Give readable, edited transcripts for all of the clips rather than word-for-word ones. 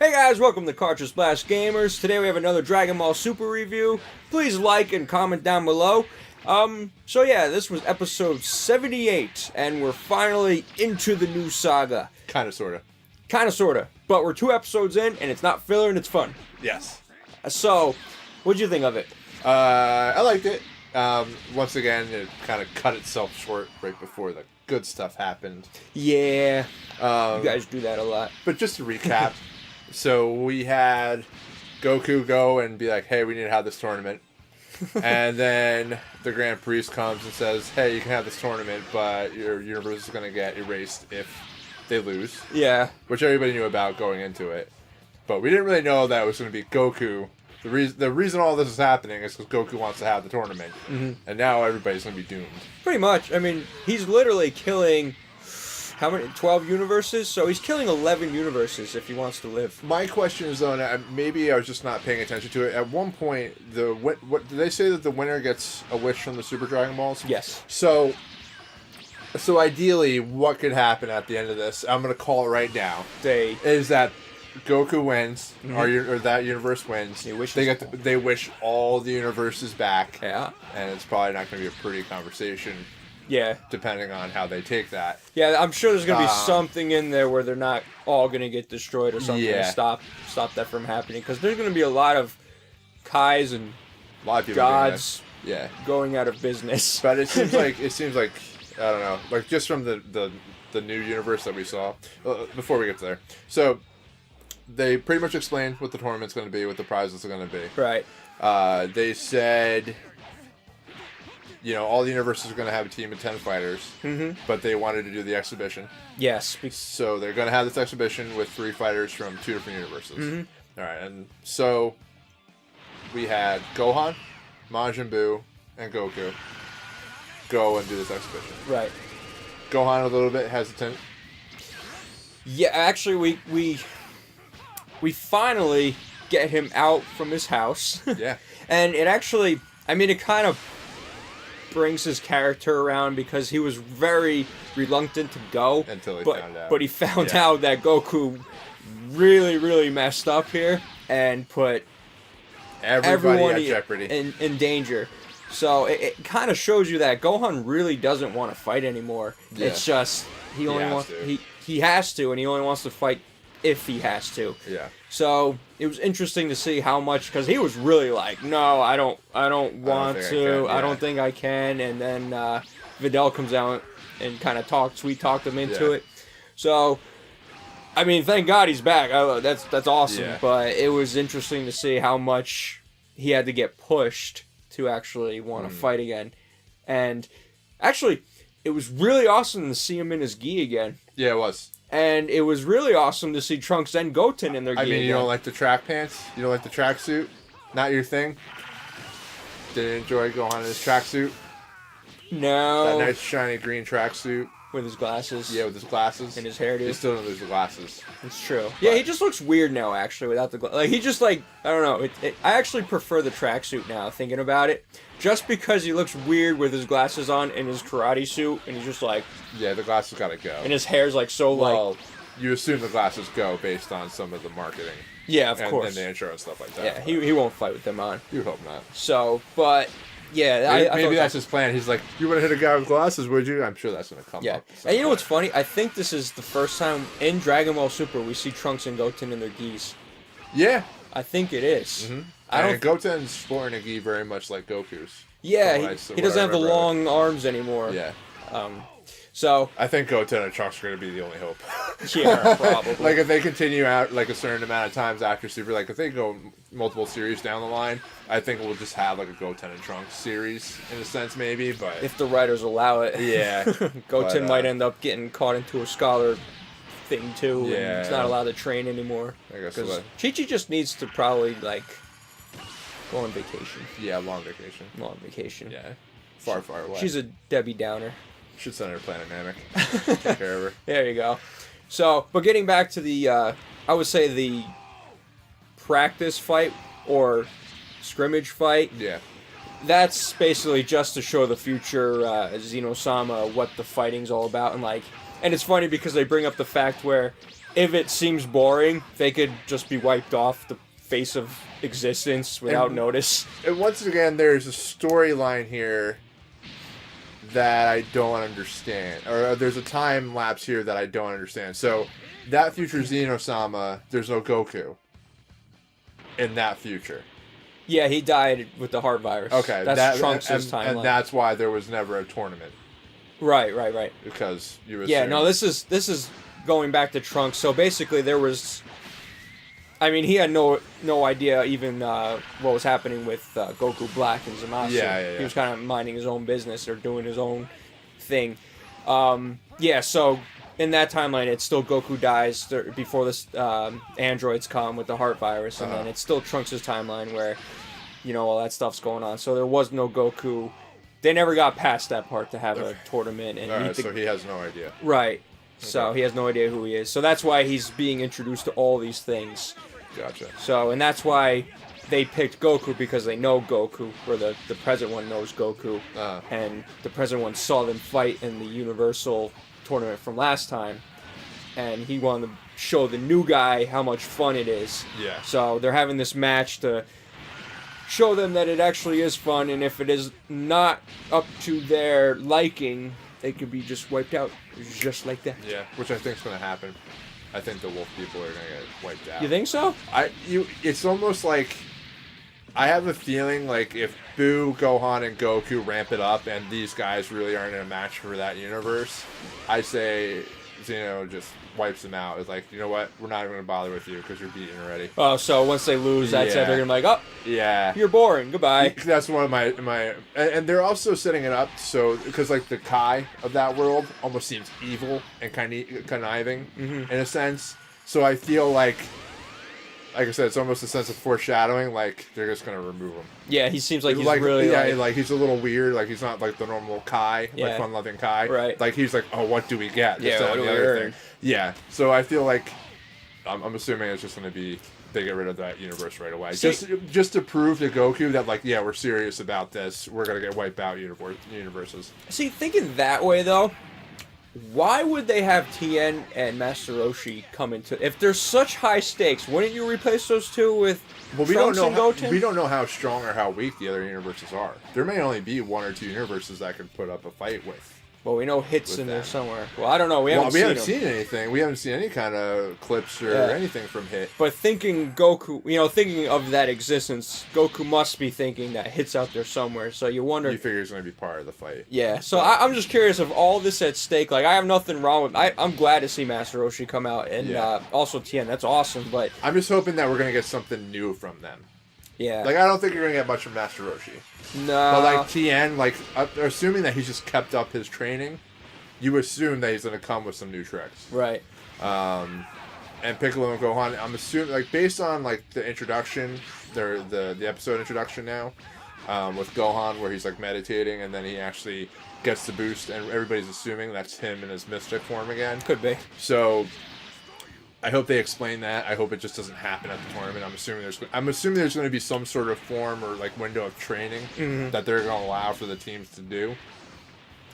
Hey guys, welcome to Cartridge Gamers. Today we have another Dragonball Super review. Please like and comment down below. So yeah, this was episode 78, and we're finally into the new saga. Kinda, sorta. Kinda, sorta. But we're 2 episodes in, and it's not filler, and it's fun. Yes. So, what'd you think of it? I liked it. Once again, it kind of cut itself short right before the good stuff happened. Yeah, you guys do that a lot. But just to recap, so we had Goku go and be like, hey, we need to have this tournament. And then the Grand Priest comes and says, hey, you can have this tournament, but your universe is going to get erased if they lose. Yeah. Which everybody knew about going into it. But we didn't really know that it was going to be Goku. The reason all this is happening is because Goku wants to have the tournament. Mm-hmm. And now everybody's going to be doomed. Pretty much. I mean, he's literally killing... How many? 12 universes? So he's killing 11 universes if he wants to live. My question is, though, maybe I was just not paying attention to it. At one point, what did they say that the winner gets a wish from the Super Dragon Balls? Yes. So ideally, what could happen at the end of this? I'm going to call it right now. Is that Goku wins, mm-hmm. or that universe wins. They wish all the universes back. Yeah. And it's probably not going to be a pretty conversation. Yeah. Depending on how they take that. Yeah, I'm sure there's going to be something in there where they're not all going to get destroyed or something to stop that from happening. Because there's going to be a lot of Kais and a lot of gods going out of business. But it seems like, I don't know, like just from the new universe that we saw, before we get there. So, they pretty much explained what the tournament's going to be, what the prizes are going to be. Right. They said... You know, all the universes are going to have a team of 10 fighters, but they wanted to do the exhibition. Yes. So they're going to have this exhibition with 3 fighters from 2 different universes. All right, and so we had Gohan, Majin Buu, and Goku go and do this exhibition. Right. Gohan a little bit hesitant. Yeah, actually, we finally get him out from his house. Yeah. And it actually, I mean, it kind of brings his character around because he was very reluctant to go until he found out. But he found out that Goku really, really messed up here and put everyone at jeopardy, in danger. So it kind of shows you that Gohan really doesn't want to fight anymore. Yeah. It's just he has to, and he only wants to fight if he has to. Yeah. So it was interesting to see how much, because he was really like, no, I don't want to. I don't think I can. And then Videl comes out and kind of sweet talked him into it. So, I mean, thank God he's back. That's awesome. Yeah. But it was interesting to see how much he had to get pushed to actually want to fight again. And actually, it was really awesome to see him in his gi again. Yeah, it was. And it was really awesome to see Trunks and Goten in their gi. I mean, you don't like the track pants? You don't like the tracksuit? Not your thing? Didn't enjoy Gohan in his tracksuit? No. That nice shiny green tracksuit. With his glasses. Yeah, with his glasses. And his hairdo. He still don't lose the glasses. It's true. Yeah, he just looks weird now, actually, without the glasses. Like, he just, like, I don't know. I actually prefer the tracksuit now, thinking about it. Just because he looks weird with his glasses on and his karate suit, and he's just like... Yeah, the glasses gotta go. And his hair's, like, so, well, you assume the glasses go based on some of the marketing. Yeah, of course. And the intro and stuff like that. Yeah, he won't fight with them on. You hope not. So, but... Yeah, maybe that's his plan. He's like, you want to hit a guy with glasses, would you? I'm sure that's going to come up. Yeah. And you know what's funny? I think this is the first time in Dragon Ball Super we see Trunks and Goten in their gis. Yeah. I think it is. Mm-hmm. Goten's sporting a gi very much like Goku's. Yeah, he doesn't have the long arms anymore. Yeah. So I think Goten and Trunks are going to be the only hope. Yeah, probably. Like, if they continue out, like, a certain amount of times after Super, like, if they go multiple series down the line, I think we'll just have, like, a Goten and Trunks series, in a sense, maybe, but... If the writers allow it. Yeah. Goten might end up getting caught into a scholar thing, too, yeah. And he's not allowed to train anymore. I guess so. Chi-Chi just needs to probably, like, go on vacation. Yeah, long vacation. Long vacation. Yeah. Far, far away. She's a Debbie Downer. Should send her to Planet Namek. Take care of her. There you go. So, but getting back to the, I would say the practice fight or scrimmage fight. Yeah. That's basically just to show the future Xeno-sama what the fighting's all about, and it's funny because they bring up the fact where if it seems boring, they could just be wiped off the face of existence without notice. And once again, there's a storyline here that I don't understand. Or there's a time lapse here that I don't understand. So, that future Xeno-sama, there's no Goku in that future. Yeah, he died with the heart virus. Okay. That's Trunks' timeline. And that's why there was never a tournament. Right. Because you assume... Yeah, no, this is going back to Trunks. So basically there was... I mean, he had no idea even what was happening with Goku Black and Zamasu. Yeah. He was kind of minding his own business or doing his own thing. So in that timeline, it's still Goku dies before this androids come with the heart virus, and then it's still Trunks' timeline where, all that stuff's going on. So there was no Goku. They never got past that part to have a tournament. And so he has no idea. Right. So he has no idea who he is. So that's why he's being introduced to all these things. Gotcha. So, and that's why they picked Goku, because they know Goku, or the present one knows Goku. And the present one saw them fight in the Universal tournament from last time. And he wanted to show the new guy how much fun it is. Yeah. So they're having this match to show them that it actually is fun, and if it is not up to their liking, they could be just wiped out, just like that. Yeah, which I think is going to happen. I think the wolf people are going to get wiped out. You think so? It's almost like, I have a feeling like if Boo, Gohan, and Goku ramp it up, and these guys really aren't in a match for that universe, I say Xeno just wipes them out. It's like, you know what? We're not even going to bother with you because you're beaten already. Oh, so once they lose, that's it. They're going to be like, oh, yeah, you're boring. Goodbye. That's one of my and they're also setting it up so, because like the Kai of that world almost seems evil and conniving in a sense. So I feel like I said, it's almost a sense of foreshadowing. Like they're just gonna remove him. Yeah, he seems like he's really like he's a little weird. Like he's not like the normal Kai, like fun-loving Kai. Right. Like he's like, oh, what do we get? Yeah, what do we earn? Yeah. So I feel like I'm assuming it's just gonna be they get rid of that universe right away. Just to prove to Goku that like, yeah, we're serious about this. We're gonna get wiped out universes. See, thinking that way though, why would they have Tien and Master Roshi come into... If there's such high stakes, wouldn't you replace those two with Trunks and Goten? We don't know how strong or how weak the other universes are. There may only be one or two universes that could put up a fight with. Well, we know Hit's in there somewhere. Well, I don't know. We haven't seen anything. We haven't seen any kind of clips or anything from Hit. But thinking Goku, thinking of that existence, Goku must be thinking that Hit's out there somewhere. So you wonder... You figure he's going to be part of the fight. Yeah. So I'm just curious of all this at stake. Like, I have nothing wrong with... I'm glad to see Master Roshi come out. And also Tien. That's awesome. But I'm just hoping that we're going to get something new from them. Yeah. Like, I don't think you're going to get much from Master Roshi. No. But, like, Tien, like, assuming that he's just kept up his training, you assume that he's going to come with some new tricks. Right. And Piccolo and Gohan, I'm assuming, like, based on, like, the introduction, the episode introduction now, with Gohan, where he's, like, meditating, and then he actually gets the boost, and everybody's assuming that's him in his mystic form again. Could be. So I hope they explain that. I hope it just doesn't happen at the tournament. I'm assuming there's going to be some sort of form or like window of training that they're going to allow for the teams to do.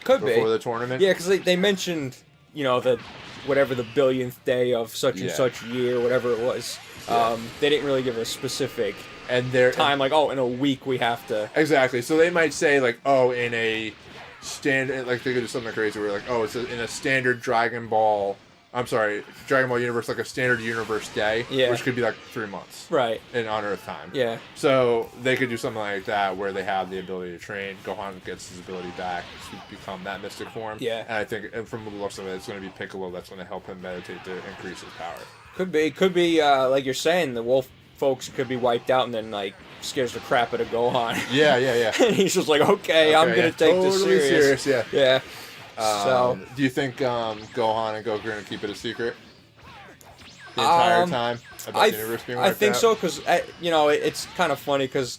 Could be before the tournament. Yeah, because they mentioned the whatever the billionth day of such and such year, whatever it was. Yeah. They didn't really give a specific time, like, in a week we have to. Exactly. So they might say like, in a standard, like they could do something crazy where like, it's in a standard Dragon Ball universe, like a standard universe day, which could be like 3 months, right, in honor of time. Yeah. So they could do something like that where they have the ability to train. Gohan gets his ability back to become that mystic form. Yeah. And I think, from the looks of it, it's going to be Piccolo that's going to help him meditate to increase his power. Could be. Like you're saying, the wolf folks could be wiped out and then like scares the crap out of Gohan. Yeah. And he's just like, okay, I'm gonna take this serious. Yeah. Do you think Gohan and Goku are going to keep it a secret the entire time about the universe being wiped out? I think so, because it's kind of funny because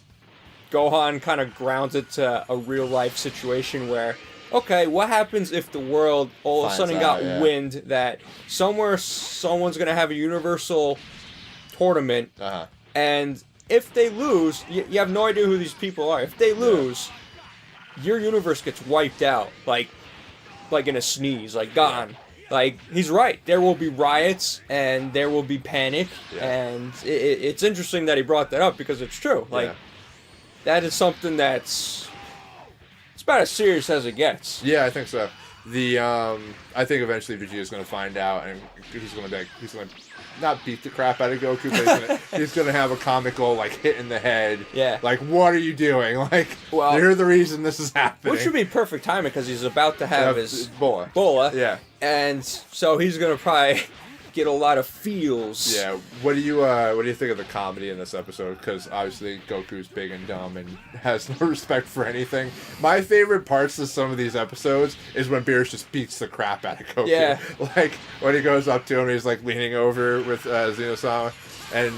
Gohan kind of grounds it to a real life situation where, okay, what happens if the world all of a sudden got wind that somewhere someone's going to have a universal tournament, and if they lose, you have no idea who these people are. If they lose, your universe gets wiped out, like in a sneeze, like gone. like, he's right. There will be riots and there will be panic, and it's interesting that he brought that up because it's true. Like, that is something it's about as serious as it gets. Yeah, I think so. I think eventually Vegeta's going to find out, and he's going to not beat the crap out of Goku, but he's gonna have a comical, like, hit in the head. Yeah. Like, what are you doing? Like, well, you're the reason this is happening. Which would be perfect timing because he's about to have his Bola. Yeah. And so he's gonna probably get a lot of feels. Yeah. What do you think of the comedy in this episode? Because obviously Goku's big and dumb and has no respect for anything. My favorite parts of some of these episodes is when Beerus just beats the crap out of Goku. Yeah. Like when he goes up to him, he's like leaning over with Xeno-sama, and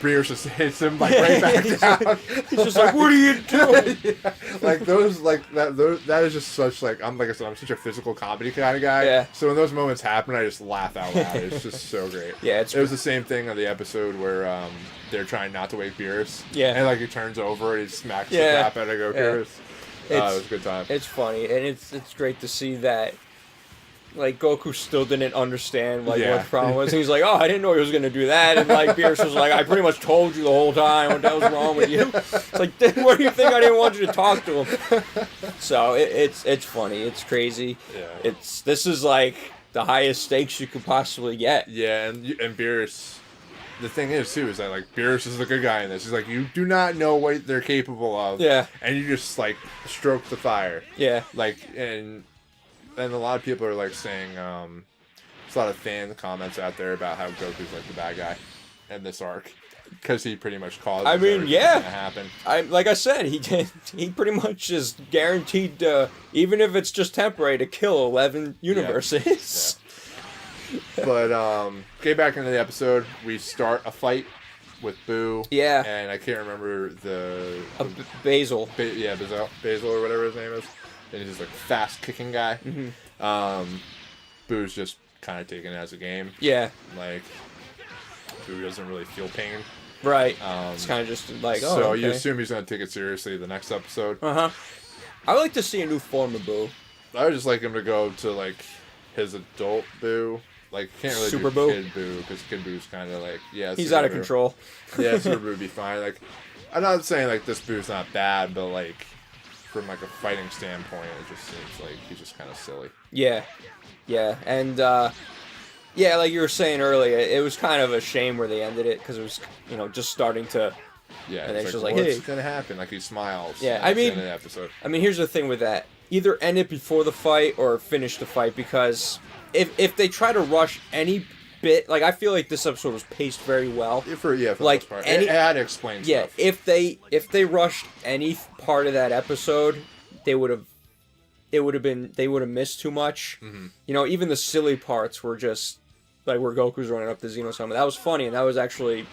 Beerus just hits him like right back down. He's just like, "What are you doing?" Yeah. Like that is just such like I'm such a physical comedy kind of guy. Yeah. So when those moments happen, I just laugh out loud. It's just so great. Yeah, it was the same thing on the episode where they're trying not to wake Beerus. Yeah. And like he turns over and he smacks the crap out of Goku. Yeah. It was a good time. It's funny, and it's great to see that. Like, Goku still didn't understand, like, what the problem was. He's like, oh, I didn't know he was going to do that. And, like, Beerus was like, I pretty much told you the whole time what that was wrong with you. It's like, what do you think? I didn't want you to talk to him. So, it's funny. It's crazy. Yeah. This is, like, the highest stakes you could possibly get. Yeah, and Beerus... The thing is, too, is that, like, Beerus is the good guy in this. He's like, you do not know what they're capable of. Yeah. And you just, like, stroke the fire. Yeah. Like, and a lot of people are, like, saying, there's a lot of fan comments out there about how Goku's, like, the bad guy in this arc. Because he pretty much caused everything to happen. Like I said, he pretty much is guaranteed, even if it's just temporary, to kill 11 universes. Yeah. But, get back into the episode. We start a fight with Boo. Yeah. And I can't remember Basil. Basil or whatever his name is. And he's just like fast kicking guy. Mm-hmm. Boo's just kind of taking it as a game. Yeah. Like, Boo doesn't really feel pain. Right. It's kind of just like, oh, so okay. you assume he's going to take it seriously the next episode. Uh-huh. I would like to see a new form of Boo. I would just like him to go to, like, his adult Boo. Like, can't really Super do Boo? Kid Boo, because Kid Boo's kind of like, yeah, he's Super out of Boo. control. Yeah, Super Boo would be fine. Like, I'm not saying, like, this Boo's not bad, but, like, from, like, a fighting standpoint, it just seems like he's just kind of silly. Yeah. Yeah. And, yeah, like you were saying earlier, it was kind of a shame where they ended it, because it was, just starting to... Yeah, and then it's she's like, like, what's hey. going to happen? Like, he smiles. Yeah, at the end of the episode. I mean, here's the thing with that. Either end it before the fight or finish the fight, because if they try to rush any bit, like, I feel like this episode was paced very well. For the like, most part. It had to explain stuff. If they rushed any part of that episode, they would have missed too much. Mm-hmm. Even the silly parts were just like where Goku's running up the Xeno-sama. That was funny, and that was actually...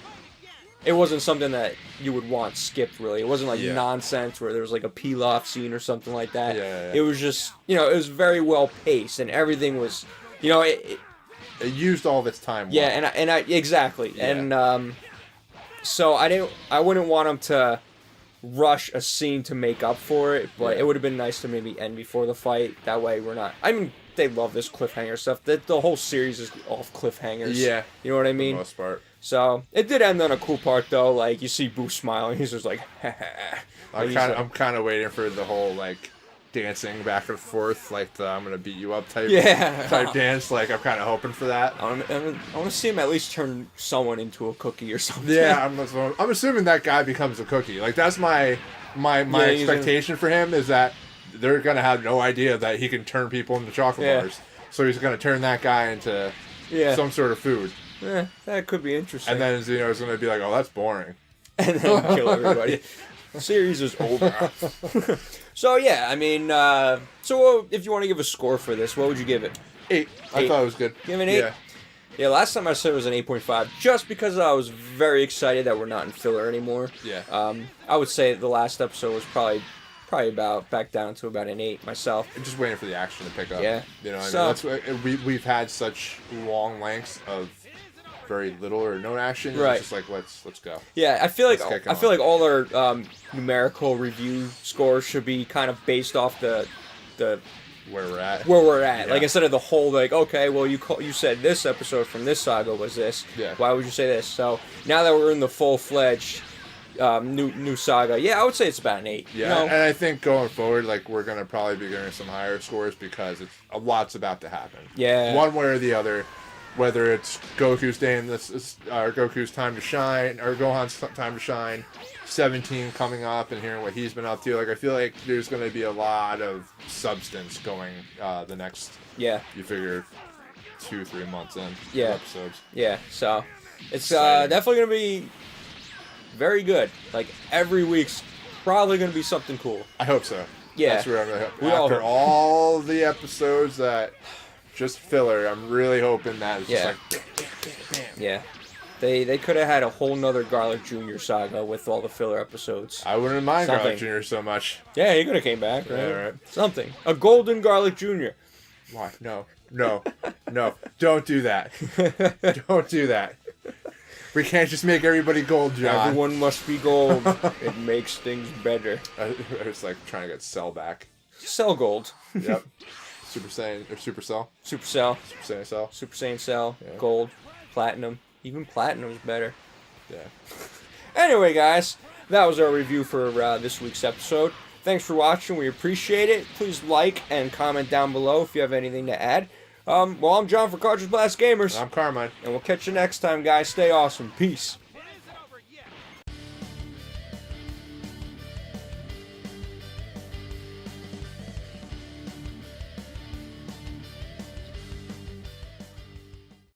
It wasn't something that you would want skipped, really. It wasn't like nonsense where there was like a Pilaf scene or something like that. Yeah. It was just, it was very well paced, and everything was, it used all of its time well. Yeah, and I exactly. Yeah. And so I wouldn't want them to rush a scene to make up for it, but it would have been nice to maybe end before the fight. That way we're not... I mean, they love this cliffhanger stuff. The whole series is off cliffhangers. Yeah. You know what I mean? For the most part. So, it did end on a cool part, though. Like, you see Boo smiling. He's just like, I'm kind of waiting for the whole, like, dancing back and forth, like the I'm going to beat you up type dance. Like, I'm kind of hoping for that. I want to see him at least turn someone into a cookie or something. Yeah, I'm assuming that guy becomes a cookie. Like, that's my expectation for him, is that they're going to have no idea that he can turn people into chocolate bars. So he's going to turn that guy into some sort of food. Yeah, that could be interesting. And then Xeno's going to be like, oh, that's boring. And then kill everybody. The series is over. So, yeah, I mean, if you want to give a score for this, what would you give it? 8. I thought it was good. Give it an 8? Yeah, last time I said it was an 8.5, just because I was very excited that we're not in filler anymore. Yeah. I would say the last episode was probably about back down to about an 8 myself. I'm just waiting for the action to pick up. Yeah. You know what I mean? That's we've had such long lengths of very little or no action. Right. It's just like let's go. Yeah, I feel like all our numerical review scores should be kind of based off the where we're at. Yeah. Yeah. Like, instead of the whole, like, okay, well, you said this episode from this saga was this. Yeah. Why would you say this? So, now that we're in the full-fledged new saga, yeah, I would say it's about an 8. Yeah, and I think going forward, like, we're going to probably be getting some higher scores because a lot's about to happen. Yeah. One way or the other, whether it's Goku's day in this, or Goku's time to shine, or Gohan's time to shine, 17 coming up and hearing what he's been up to. Like, I feel like there's going to be a lot of substance going the next, Yeah. you figure, 2-3 months in. Yeah. Episodes. Yeah, so it's Exciting. definitely going to be very good. Like, every week's probably going to be something cool. I hope so. Yeah. That's where I'm going to hope. We all After hope. all the episodes that just filler, I'm really hoping that it's Yeah. just like, bam, bam, bam, bam. Yeah. They could have had a whole nother Garlic Jr. saga with all the filler episodes. I wouldn't mind Garlic Something. Jr. so much. Yeah, he could have came back, right? Yeah, right. Something. A golden Garlic Jr. Why? No. Don't do that. Don't do that. We can't just make everybody gold, John. Everyone must be gold. It makes things better. I was like trying to get Cell back. Cell Gold. Yep. Super Saiyan or Super Cell. Supercell. Super Saiyan Cell. Super Saiyan Cell. Yeah. Gold. Platinum. Even Platinum's better. Yeah. Anyway, guys, that was our review for this week's episode. Thanks for watching. We appreciate it. Please like and comment down below if you have anything to add. Well, I'm John for Cartridge Blast Gamers. I'm Carmine. And we'll catch you next time, guys. Stay awesome. Peace.